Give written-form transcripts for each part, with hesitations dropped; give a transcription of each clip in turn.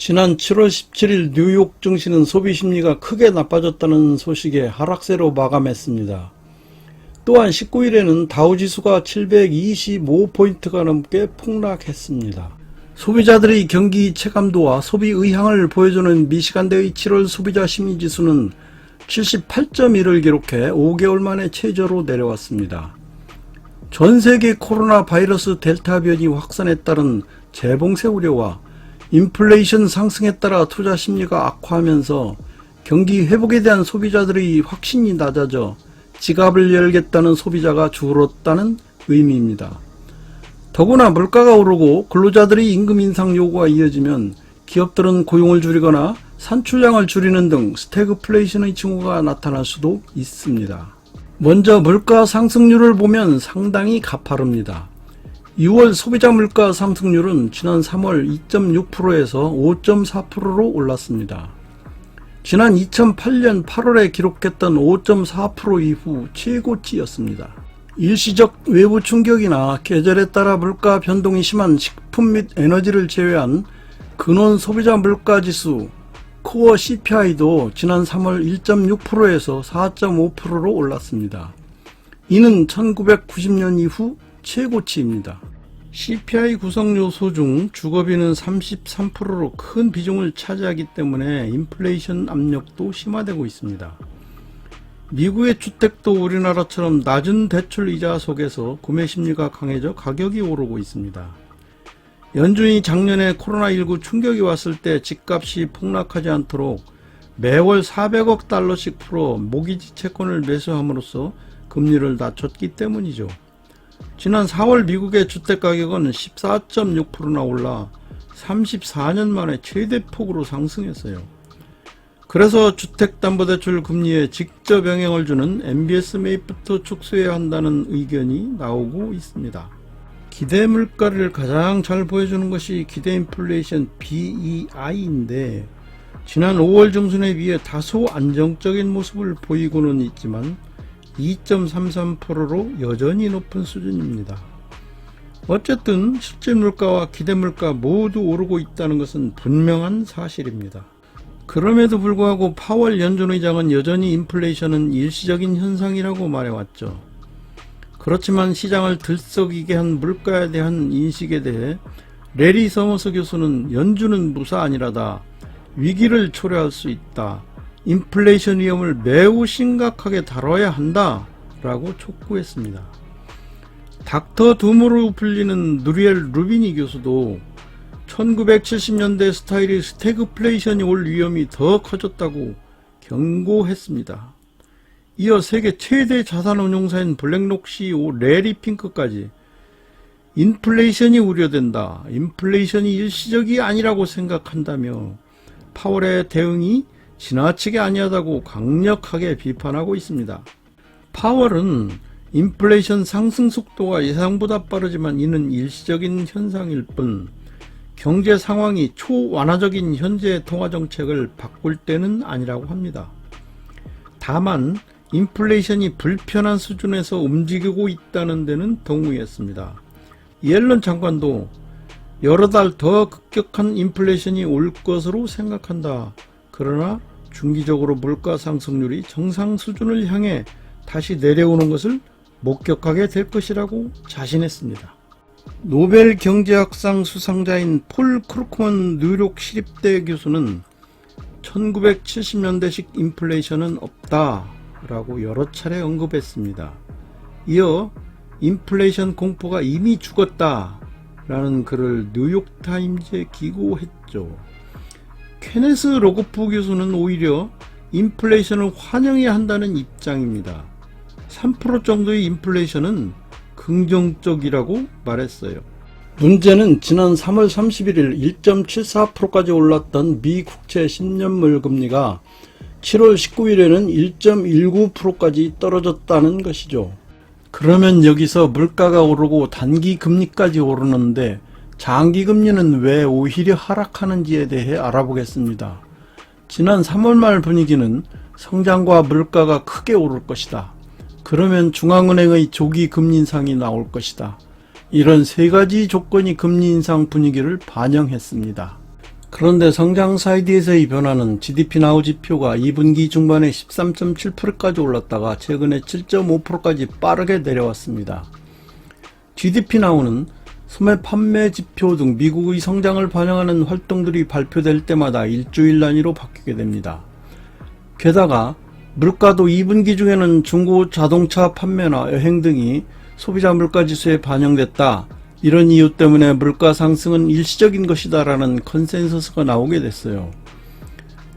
지난 7월 17일 뉴욕 증시는 소비 심리가 크게 나빠졌다는 소식에 하락세로 마감했습니다. 또한 19일에는 다우지수가 725포인트가 넘게 폭락했습니다. 소비자들의 경기 체감도와 소비 의향을 보여주는 미시간대의 7월 소비자 심리지수는 78.1을 기록해 5개월 만에 최저로 내려왔습니다. 전세계 코로나 바이러스 델타 변이 확산에 따른 재봉쇄 우려와 인플레이션 상승에 따라 투자 심리가 악화하면서 경기 회복에 대한 소비자들의 확신이 낮아져 지갑을 열겠다는 소비자가 줄었다는 의미입니다. 더구나 물가가 오르고 근로자들의 임금 인상 요구가 이어지면 기업들은 고용을 줄이거나 산출량을 줄이는 등 스태그플레이션의 징후가 나타날 수도 있습니다. 먼저 물가 상승률을 보면 상당히 가파릅니다. 6월 소비자 물가 상승률은 지난 3월 2.6%에서 5.4%로 올랐습니다. 지난 2008년 8월에 기록했던 5.4% 이후 최고치였습니다. 일시적 외부 충격이나 계절에 따라 물가 변동이 심한 식품 및 에너지를 제외한 근원 소비자 물가 지수 코어 CPI도 지난 3월 1.6%에서 4.5%로 올랐습니다. 이는 1990년 이후 최고치입니다. CPI 구성 요소 중 주거비는 33%로 큰 비중을 차지하기 때문에 인플레이션 압력도 심화되고 있습니다. 미국의 주택도 우리나라처럼 낮은 대출 이자 속에서 구매 심리가 강해져 가격이 오르고 있습니다. 연준이 작년에 코로나19 충격이 왔을 때 집값이 폭락하지 않도록 매월 400억 달러씩 풀어 모기지 채권을 매수함으로써 금리를 낮췄기 때문이죠. 지난 4월 미국의 주택가격은 14.6%나 올라 34년 만에 최대폭으로 상승했어요. 그래서 주택담보대출 금리에 직접 영향을 주는 MBS 매입부터 축소해야 한다는 의견이 나오고 있습니다. 기대 물가를 가장 잘 보여주는 것이 기대 인플레이션 BEI인데 지난 5월 중순에 비해 다소 안정적인 모습을 보이고는 있지만 2.33%로 여전히 높은 수준입니다. 어쨌든 실제 물가와 기대 물가 모두 오르고 있다는 것은 분명한 사실입니다. 그럼에도 불구하고 파월 연준 의장은 여전히 인플레이션은 일시적인 현상이라고 말해왔죠. 그렇지만 시장을 들썩이게 한 물가에 대한 인식에 대해 레리 서머스 교수는 연준은 무사안이라다, 위기를 초래할 수 있다, 인플레이션 위험을 매우 심각하게 다뤄야 한다 라고 촉구했습니다. 닥터 둠으로 불리는 누리엘 루비니 교수도 1970년대 스타일의 스태그플레이션이 올 위험이 더 커졌다고 경고했습니다. 이어 세계 최대 자산운용사인 블랙록 CEO 레리 핑크까지 인플레이션이 우려된다, 인플레이션이 일시적이 아니라고 생각한다며 파월의 대응이 지나치게 아니하다고 강력하게 비판하고 있습니다. 파월은 인플레이션 상승 속도가 예상보다 빠르지만 이는 일시적인 현상일 뿐 경제 상황이 초완화적인 현재 통화정책을 바꿀 때는 아니라고 합니다. 다만 인플레이션이 불편한 수준에서 움직이고 있다는 데는 동의했습니다. 옐런 장관도 여러 달 더 급격한 인플레이션이 올 것으로 생각한다. 그러나 중기적으로 물가 상승률이 정상 수준을 향해 다시 내려오는 것을 목격하게 될 것이라고 자신했습니다. 노벨 경제학상 수상자인 폴 크루크먼 뉴욕 시립대 교수는 1970년대식 인플레이션은 없다 라고 여러 차례 언급했습니다. 이어 인플레이션 공포가 이미 죽었다 라는 글을 뉴욕타임즈에 기고했죠. 케네스 로고프 교수는 오히려 인플레이션을 환영해야 한다는 입장입니다. 3% 정도의 인플레이션은 긍정적이라고 말했어요. 문제는 지난 3월 31일 1.74%까지 올랐던 미 국채 10년물 금리가 7월 19일에는 1.19%까지 떨어졌다는 것이죠. 그러면 여기서 물가가 오르고 단기 금리까지 오르는데 장기 금리는 왜 오히려 하락하는지에 대해 알아보겠습니다. 지난 3월 말 분위기는 성장과 물가가 크게 오를 것이다. 그러면 중앙은행의 조기 금리 인상이 나올 것이다. 이런 세 가지 조건이 금리 인상 분위기를 반영했습니다. 그런데 성장 사이드에서의 변화는 GDP나우 지표가 2분기 중반에 13.7%까지 올랐다가 최근에 7.5%까지 빠르게 내려왔습니다. GDP나우는 소매 판매 지표 등 미국의 성장을 반영하는 활동들이 발표될 때마다 일주일 단위로 바뀌게 됩니다. 게다가 물가도 2분기 중에는 중고 자동차 판매나 여행 등이 소비자 물가지수에 반영됐다. 이런 이유 때문에 물가 상승은 일시적인 것이다 라는 컨센서스가 나오게 됐어요.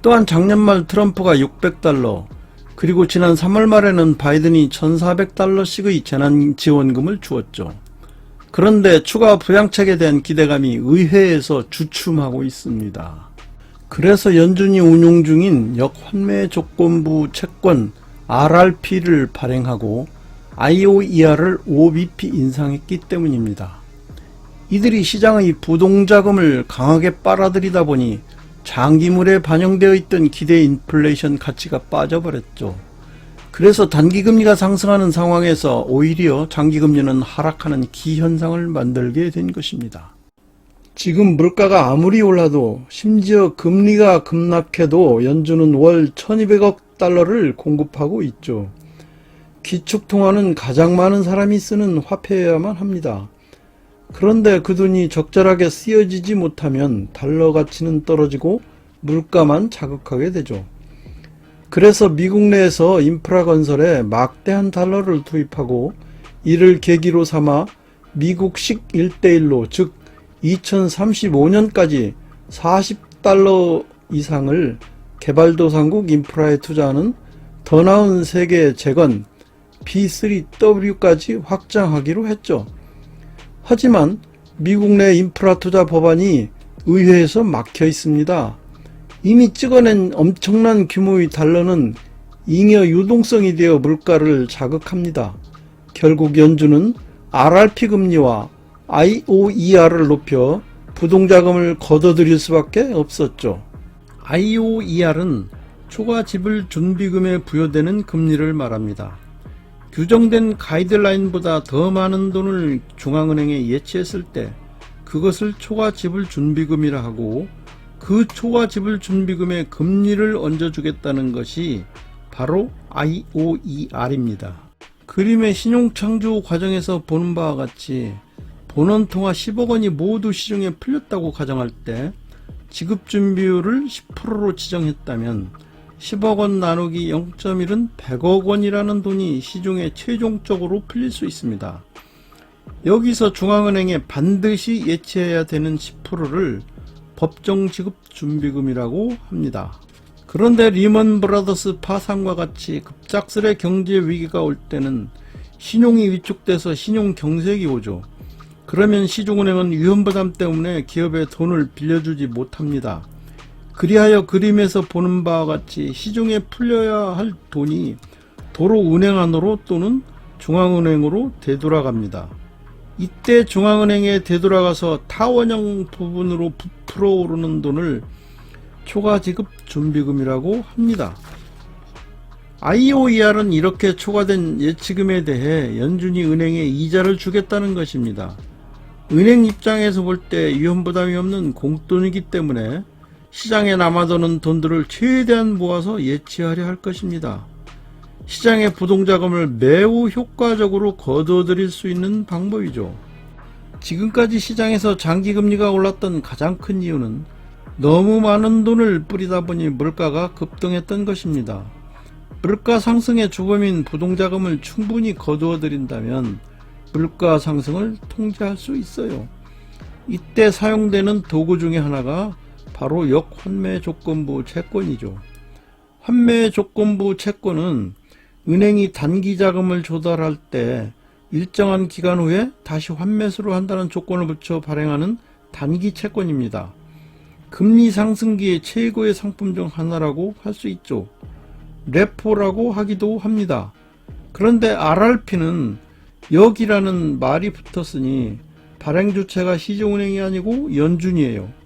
또한 작년 말 트럼프가 $600, 그리고 지난 3월 말에는 바이든이 $1,400씩의 재난지원금을 주었죠. 그런데 추가 부양책에 대한 기대감이 의회에서 주춤하고 있습니다. 그래서 연준이 운용 중인 역환매조건부 채권 RRP를 발행하고 IOER을 5bp 인상했기 때문입니다. 이들이 시장의 부동자금을 강하게 빨아들이다 보니 장기물에 반영되어 있던 기대 인플레이션 가치가 빠져버렸죠. 그래서 단기금리가 상승하는 상황에서 오히려 장기금리는 하락하는 기현상을 만들게 된 것입니다. 지금 물가가 아무리 올라도 심지어 금리가 급락해도 연준은 월 1200억 달러를 공급하고 있죠. 기축통화는 가장 많은 사람이 쓰는 화폐여야만 합니다. 그런데 그 돈이 적절하게 쓰여지지 못하면 달러 가치는 떨어지고 물가만 자극하게 되죠. 그래서 미국 내에서 인프라 건설에 막대한 달러를 투입하고 이를 계기로 삼아 미국식 1:1로 즉 2035년까지 40달러 이상을 개발도상국 인프라에 투자하는 더 나은 세계 재건 B3W까지 확장하기로 했죠. 하지만 미국 내 인프라 투자 법안이 의회에서 막혀 있습니다. 이미 찍어낸 엄청난 규모의 달러는 잉여 유동성이 되어 물가를 자극합니다. 결국 연준은 RRP 금리와 IOER을 높여 부동자금을 걷어들일 수밖에 없었죠. IOER은 초과 지불 준비금에 부여되는 금리를 말합니다. 규정된 가이드라인보다 더 많은 돈을 중앙은행에 예치했을 때 그것을 초과 지불 준비금이라 하고 그 초과 지불 준비금에 금리를 얹어주겠다는 것이 바로 IOER입니다. 그림의 신용창조 과정에서 보는 바와 같이 본원통화 10억 원이 모두 시중에 풀렸다고 가정할 때 지급준비율을 10%로 지정했다면 10억 원 나누기 0.1은 100억 원이라는 돈이 시중에 최종적으로 풀릴 수 있습니다. 여기서 중앙은행에 반드시 예치해야 되는 10%를 법정지급준비금이라고 합니다. 그런데 리먼 브라더스 파산과 같이 급작스레 경제 위기가 올 때는 신용이 위축돼서 신용경색이 오죠. 그러면 시중은행은 위험부담 때문에 기업에 돈을 빌려주지 못합니다. 그리하여 그림에서 보는 바와 같이 시중에 풀려야 할 돈이 도로 은행 안으로 또는 중앙은행으로 되돌아갑니다. 이때 중앙은행에 되돌아가서 타원형 부분으로 부풀어 오르는 돈을 초과지급 준비금이라고 합니다. IOER은 이렇게 초과된 예치금에 대해 연준이 은행에 이자를 주겠다는 것입니다. 은행 입장에서 볼 때 위험부담이 없는 공돈이기 때문에 시장에 남아도는 돈들을 최대한 모아서 예치하려 할 것입니다. 시장의 부동자금을 매우 효과적으로 거둬들일 수 있는 방법이죠. 지금까지 시장에서 장기금리가 올랐던 가장 큰 이유는 너무 많은 돈을 뿌리다 보니 물가가 급등했던 것입니다. 물가 상승의 주범인 부동자금을 충분히 거두어들인다면 물가 상승을 통제할 수 있어요. 이때 사용되는 도구 중에 하나가 바로 역환매조건부 채권이죠. 환매조건부 채권은 은행이 단기 자금을 조달할 때 일정한 기간 후에 다시 환매수로 한다는 조건을 붙여 발행하는 단기 채권입니다. 금리 상승기의 최고의 상품 중 하나라고 할 수 있죠. 레포라고 하기도 합니다. 그런데 RRP는 역이라는 말이 붙었으니 발행 주체가 시중은행이 아니고 연준이에요.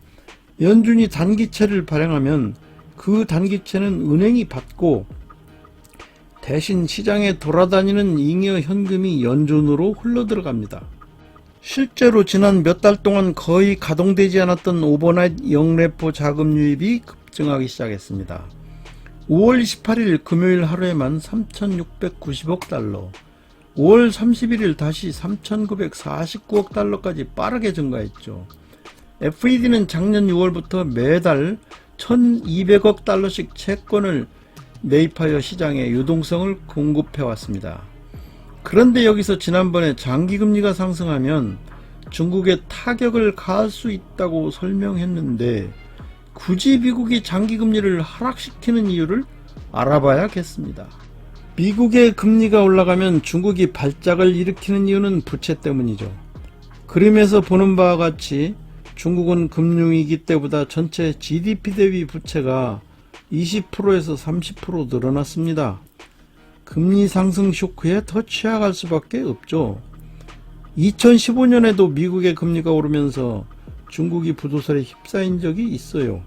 연준이 단기채를 발행하면 그 단기채는 은행이 받고 대신 시장에 돌아다니는 잉여 현금이 연준으로 흘러들어갑니다. 실제로 지난 몇 달 동안 거의 가동되지 않았던 오버나잇 영레포 자금 유입이 급증하기 시작했습니다. 5월 28일 금요일 하루에만 3,690억 달러, 5월 31일 다시 3,949억 달러까지 빠르게 증가했죠. FED는 작년 6월부터 매달 1,200억 달러씩 채권을 매입하여 시장에 유동성을 공급해왔습니다. 그런데 여기서 지난번에 장기금리가 상승하면 중국에 타격을 가할 수 있다고 설명했는데 굳이 미국이 장기금리를 하락시키는 이유를 알아봐야겠습니다. 미국의 금리가 올라가면 중국이 발작을 일으키는 이유는 부채 때문이죠. 그림에서 보는 바와 같이 중국은 금융위기 때보다 전체 GDP 대비 부채가 20%에서 30% 늘어났습니다. 금리 상승 쇼크에 더 취약할 수밖에 없죠. 2015년에도 미국의 금리가 오르면서 중국이 부도설에 휩싸인 적이 있어요.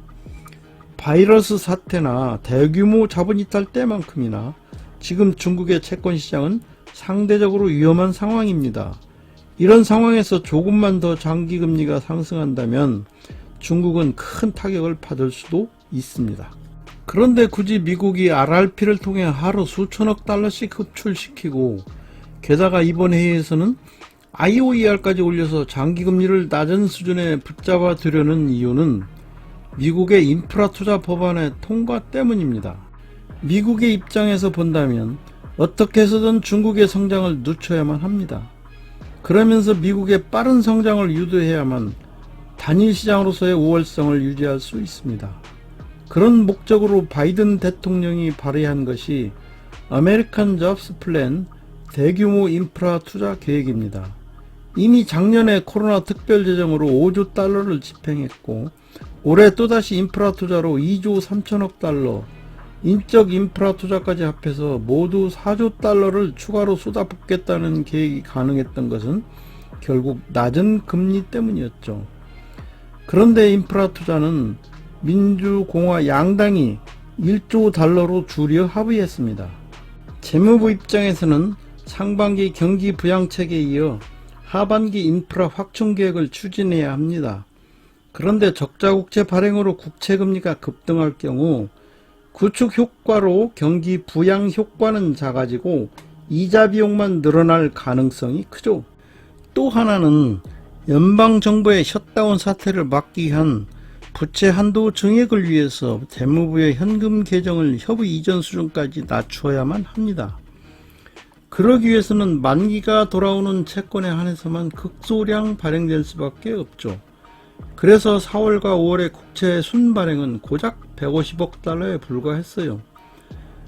바이러스 사태나 대규모 자본 이탈 때만큼이나 지금 중국의 채권 시장은 상대적으로 위험한 상황입니다. 이런 상황에서 조금만 더 장기 금리가 상승한다면 중국은 큰 타격을 받을 수도 있습니다. 그런데 굳이 미국이 RRP를 통해 하루 수천억 달러씩 흡출시키고 게다가 이번 회의에서는 IOER까지 올려서 장기금리를 낮은 수준에 붙잡아 두려는 이유는 미국의 인프라 투자 법안의 통과 때문입니다. 미국의 입장에서 본다면 어떻게 해서든 중국의 성장을 늦춰야만 합니다. 그러면서 미국의 빠른 성장을 유도해야만 단일 시장으로서의 우월성을 유지할 수 있습니다. 그런 목적으로 바이든 대통령이 발의한 것이 아메리칸 잡스 플랜 대규모 인프라 투자 계획입니다. 이미 작년에 코로나 특별재정으로 5조 달러를 집행했고 올해 또다시 인프라 투자로 2조 3천억 달러, 인적 인프라 투자까지 합해서 모두 4조 달러를 추가로 쏟아붓겠다는 계획이 가능했던 것은 결국 낮은 금리 때문이었죠. 그런데 인프라 투자는 민주공화 양당이 1조 달러로 줄여 합의했습니다. 재무부 입장에서는 상반기 경기 부양책에 이어 하반기 인프라 확충 계획을 추진해야 합니다. 그런데 적자 국채 발행으로 국채금리가 급등할 경우 구축 효과로 경기 부양 효과는 작아지고 이자 비용만 늘어날 가능성이 크죠. 또 하나는 연방정부의 셧다운 사태를 막기 위한 부채 한도 증액을 위해서 재무부의 현금 계정을 협의 이전 수준까지 낮추어야만 합니다. 그러기 위해서는 만기가 돌아오는 채권에 한해서만 극소량 발행될 수밖에 없죠. 그래서 4월과 5월의 국채 순발행은 고작 150억 달러에 불과했어요.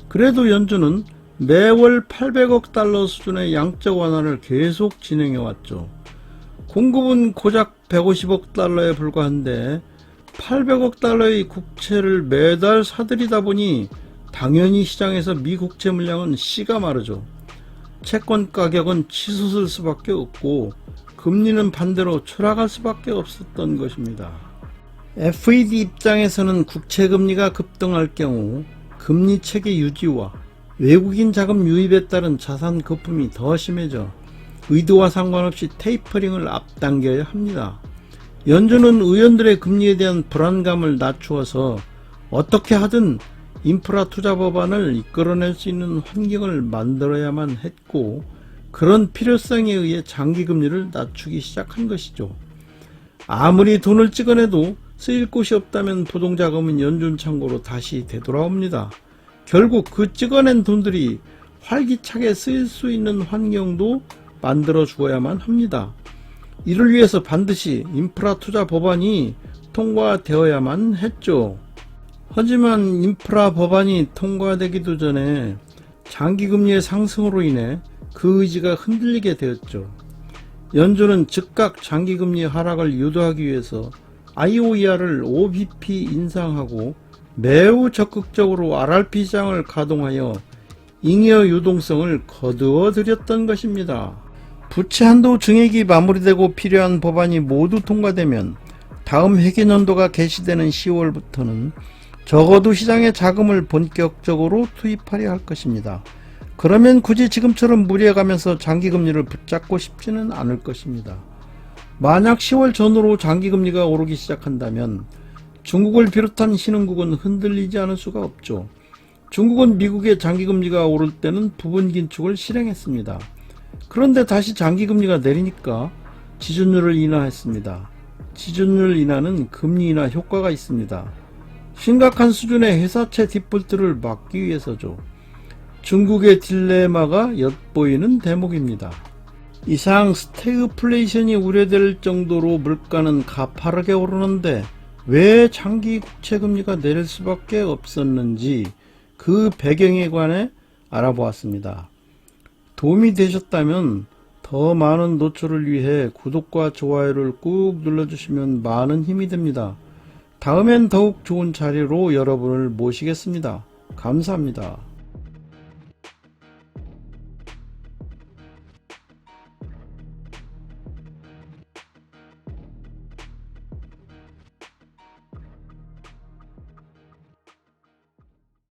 그래도 연준은 매월 800억 달러 수준의 양적 완화를 계속 진행해왔죠. 공급은 고작 150억 달러에 불과한데 800억 달러의 국채를 매달 사들이다 보니 당연히 시장에서 미국채 물량은 씨가 마르죠. 채권 가격은 치솟을 수밖에 없고 금리는 반대로 추락할 수밖에 없었던 것입니다. FED 입장에서는 국채금리가 급등할 경우 금리 체계 유지와 외국인 자금 유입에 따른 자산 거품이 더 심해져 의도와 상관없이 테이퍼링을 앞당겨야 합니다. 연준은 의원들의 금리에 대한 불안감을 낮추어서 어떻게 하든 인프라 투자 법안을 이끌어낼 수 있는 환경을 만들어야만 했고 그런 필요성에 의해 장기금리를 낮추기 시작한 것이죠. 아무리 돈을 찍어내도 쓰일 곳이 없다면 부동자금은 연준 창고로 다시 되돌아옵니다. 결국 그 찍어낸 돈들이 활기차게 쓰일 수 있는 환경도 만들어 주어야만 합니다. 이를 위해서 반드시 인프라 투자 법안이 통과되어야만 했죠. 하지만 인프라 법안이 통과되기도 전에 장기금리의 상승으로 인해 그 의지가 흔들리게 되었죠. 연준은 즉각 장기금리 하락을 유도하기 위해서 IOER을 5bp 인상하고 매우 적극적으로 RRP 시장을 가동하여 잉여 유동성을 거두어 들였던 것입니다. 부채 한도 증액이 마무리되고 필요한 법안이 모두 통과되면 다음 회계연도가 개시되는 10월부터는 적어도 시장에 자금을 본격적으로 투입하려 할 것입니다. 그러면 굳이 지금처럼 무리해가면서 장기금리를 붙잡고 싶지는 않을 것입니다. 만약 10월 전후로 장기금리가 오르기 시작한다면 중국을 비롯한 신흥국은 흔들리지 않을 수가 없죠. 중국은 미국의 장기금리가 오를 때는 부분 긴축을 실행했습니다. 그런데 다시 장기금리가 내리니까 지준율을 인하했습니다. 지준율 인하는 금리 인하 효과가 있습니다. 심각한 수준의 회사채 디폴트를 막기 위해서죠. 중국의 딜레마가 엿보이는 대목입니다. 이상 스태그플레이션이 우려될 정도로 물가는 가파르게 오르는데 왜 장기 국채금리가 내릴 수밖에 없었는지 그 배경에 관해 알아보았습니다. 도움이 되셨다면 더 많은 노출을 위해 구독과 좋아요를 꾹 눌러주시면 많은 힘이 됩니다. 다음엔 더욱 좋은 자리로 여러분을 모시겠습니다. 감사합니다.